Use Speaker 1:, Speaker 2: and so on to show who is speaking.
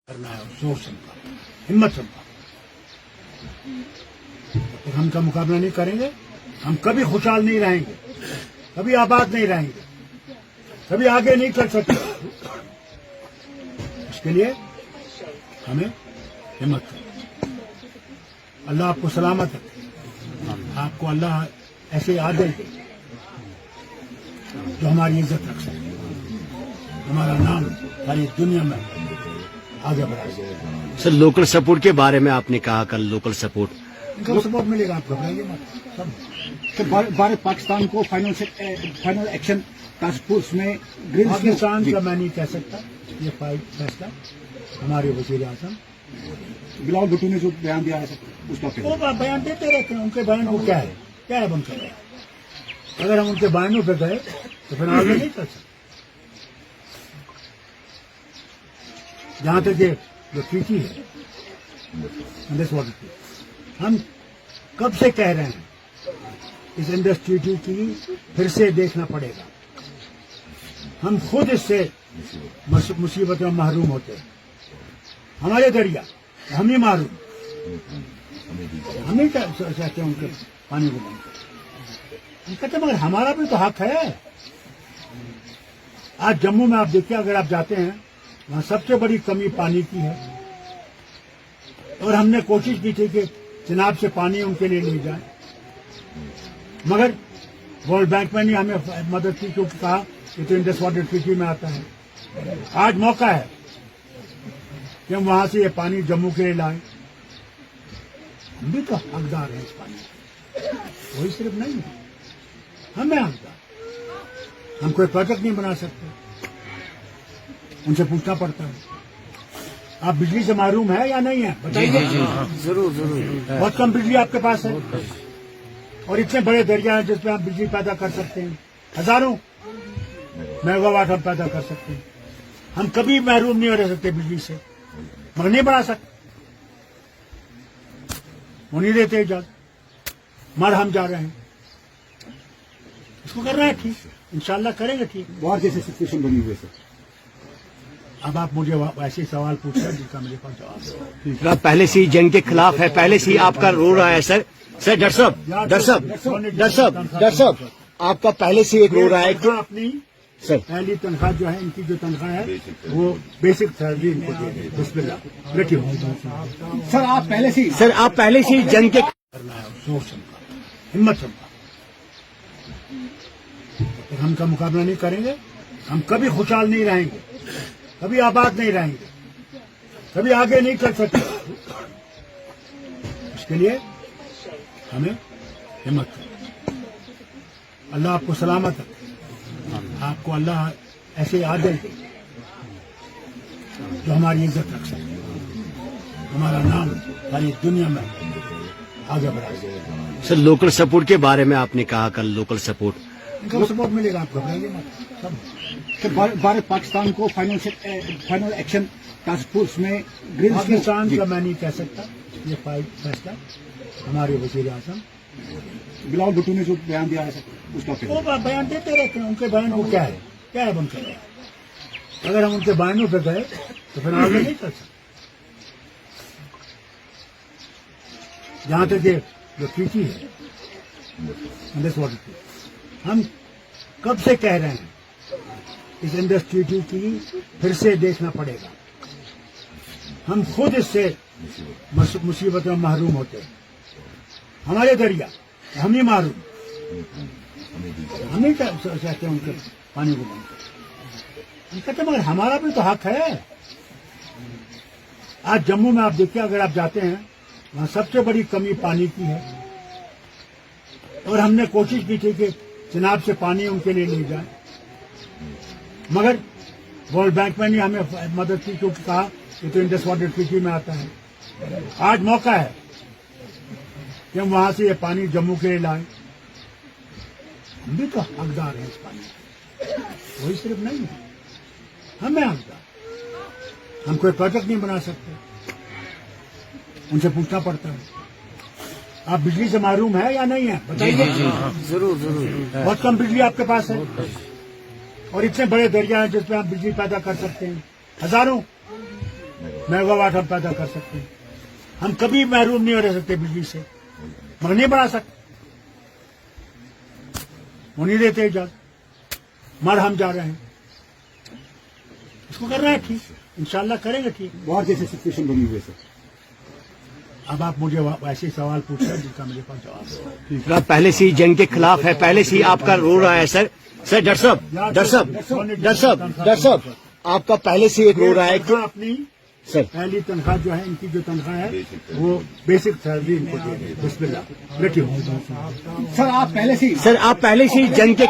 Speaker 1: करना है, जोर से मुकाबला, हिम्मत से मुकाबला। तो हम का मुकाबला नहीं करेंगे, हम कभी खुशहाल नहीं रहेंगे, कभी आबाद नहीं रहेंगे, कभी आगे नहीं चल सकते। इसके लिए हमें हिम्मत करनी। अल्लाह आपको सलामत रखे, आपको अल्लाह ऐसे आदत दे जो हमारी इज्जत रख सके, हमारा नाम सारी दुनिया में आगे बढ़ा सके।
Speaker 2: सर, लोकल सपोर्ट के बारे में आपने कहा कल, लोकल सपोर्ट
Speaker 1: इनका सपोर्ट मिलेगा, आप घबराइए मत। सब
Speaker 3: तो भारत पाकिस्तान को फाइनल एक्शन टास्क फोर्स में ग्रीन
Speaker 1: पाकिस्तान का मैं नहीं कह सकता, ये फैसला हमारे वज़ीर आज़म
Speaker 3: बिलावल भुट्टो ने जो बयान दिया है उसका
Speaker 1: वो बयान देते रहते हैं। उनके बयान को क्या है बंद कर रहे हैं। अगर हम उनके बयानों पे गए तो फिर आगे नहीं चल सकते। जहां तक ये जो ट्रीटी है, हम कब से कह रहे हैं इस इंडस ट्रीटी की फिर से देखना पड़ेगा। हम खुद इससे मुसीबत में महरूम होते हैं। हमारे दरिया हम ही मारूम, हम ही चाहते हैं उनके पानी को बंद करें। हम कहते हैं मगर हमारा भी तो हक है। आज जम्मू में आप देखिए, अगर आप जाते हैं वहां सबसे बड़ी कमी पानी की है, और हमने कोशिश की थी कि चिनाब से पानी उनके लिए ले जाए, मगर वर्ल्ड बैंक में नहीं हमें मदद की, क्योंकि कहा कि तो इंडस वाटर ट्रीटी में आता है। आज मौका है कि हम वहां से ये पानी जम्मू के लिए लाएं। हम भी तो हकदार हैं इस पानी के, वही सिर्फ नहीं है, हमें हकदार। हम कोई प्रोजेक्ट नहीं बना सकते, उनसे पूछना पड़ता है आप बिजली से महरूम है या नहीं है, बताइए।
Speaker 2: जरूर।
Speaker 1: बहुत कम बिजली आपके पास है, और इतने बड़े दरिया हैं जिसपे आप बिजली पैदा कर सकते हैं, हजारों मेगावाट हम पैदा कर सकते हैं। हम कभी महरूम नहीं हो रह सकते बिजली से, मगर नहीं बना सकते। वो नहीं देते इजाजत, मर हम जा रहे हैं। इसको करना है ठीक, इंशाल्लाह करेंगे ठीक।
Speaker 3: बाहर जैसे सिचुएशन बनी हुई है सर।
Speaker 1: अब आप मुझे ऐसे सवाल पूछ रहे हैं जिसका मेरे पास जवाब है।
Speaker 2: आप पहले से ही जंग के खिलाफ है, पहले से ही आपका रो रहा है सर। सर डॉक्टर साहब, आपका पहले से एक रो रहा है
Speaker 1: अपनी
Speaker 2: सर।
Speaker 1: पहली तनख्वाह जो है, इनकी जो तनख्वाह है वो बेसिक सैलरी इनको दे दें। बिस्मिल्लाह, बैठिए।
Speaker 3: सर आप पहले से
Speaker 2: ही जंग के
Speaker 1: करना है, जोर से मुकाबला, हिम्मत से मुकाबला। तो हम का मुकाबला नहीं करेंगे, हम कभी खुशहाल नहीं रहेंगे, कभी आबाद नहीं रहेंगे, कभी आगे नहीं चल सकते। इसके लिए हमें हिम्मत करनी। अल्लाह आपको सलामत रखे, आपको अल्लाह ऐसे आदत दे जो हमारी इज्जत रख सके, हमारा नाम सारी दुनिया में आगे बढ़ा सके।
Speaker 2: सर, लोकल सपोर्ट के बारे में आपने कहा कल, लोकल सपोर्ट
Speaker 1: इनका सपोर्ट मिलेगा, आप घबराइए मत। सब
Speaker 3: तो भारत पाकिस्तान को फाइनल एक्शन टास्क फोर्स में ग्रीन
Speaker 1: पाकिस्तान का मैं नहीं कह सकता, ये फैसला हमारे वज़ीर आज़म
Speaker 3: बिलावल भुट्टो ने जो बयान दिया है उसका
Speaker 1: वो बयान देते रहते हैं। उनके बयान को क्या है बंद कर रहे हैं। अगर हम उनके बयानों पे गए तो फिर आगे नहीं चल सकते। जहां तक ये जो ट्रीटी है, इंडस वाटर ट्रीटी, हम कब से कह रहे हैं इस इंडस ट्रीटी की फिर से देखना पड़ेगा। हम खुद इससे मुसीबत में महरूम होते हैं। हमारे दरिया हम ही मारूम, हम ही चाहते हैं उनके पानी को बंद करें। हम कहते हैं मगर हमारा भी तो हक है। आज जम्मू में आप देखिए, अगर आप जाते हैं वहां सबसे बड़ी कमी पानी की है, और हमने कोशिश की थी कि चिनाब से पानी उनके लिए ले जाए, मगर वर्ल्ड बैंक में नहीं हमें मदद की, क्योंकि कहा कि तो इंडस वाटर ट्रीटी में आता है। आज मौका है कि हम वहां से ये पानी जम्मू के लिए लाएं। हम भी तो हकदार हैं इस पानी के, वही सिर्फ नहीं है, हमें हकदार। हम कोई प्रोजेक्ट नहीं बना सकते, उनसे पूछना पड़ता है आप बिजली से महरूम है या नहीं है, बताइए।
Speaker 2: जरूर।
Speaker 1: बहुत कम बिजली आपके पास है, और इतने बड़े दरिया हैं जिसपे आप बिजली पैदा कर सकते हैं, हजारों मेगावाट हम पैदा कर सकते हैं। हम कभी महरूम नहीं रह सकते बिजली से, मगर नहीं बढ़ा सकते, वो नहीं देते इजाजत, मर हम जा रहे हैं। इसको करना है ठीक, इंशाल्लाह करेंगे ठीक।
Speaker 3: वॉर जैसे सिचुएशन बनी हुई है सर।
Speaker 1: अब आप मुझे ऐसे सवाल पूछ रहे हैं जिसका मेरे पास जवाब है।
Speaker 2: आप पहले से ही जंग के खिलाफ है, पहले से ही आपका रो रहा है सर। सर डॉक्टर साहब आपका पहले से एक रो रहा है
Speaker 1: तनख्वाह अपनी
Speaker 2: सर।
Speaker 1: पहली तनख्वाह जो है, इनकी जो तनख्वाह है वो बेसिक सैलरी इनको दे। बिस्मिल्लाह, बैठिए।
Speaker 3: सर आप पहले से ही
Speaker 2: सर आप पहले से ही जंग के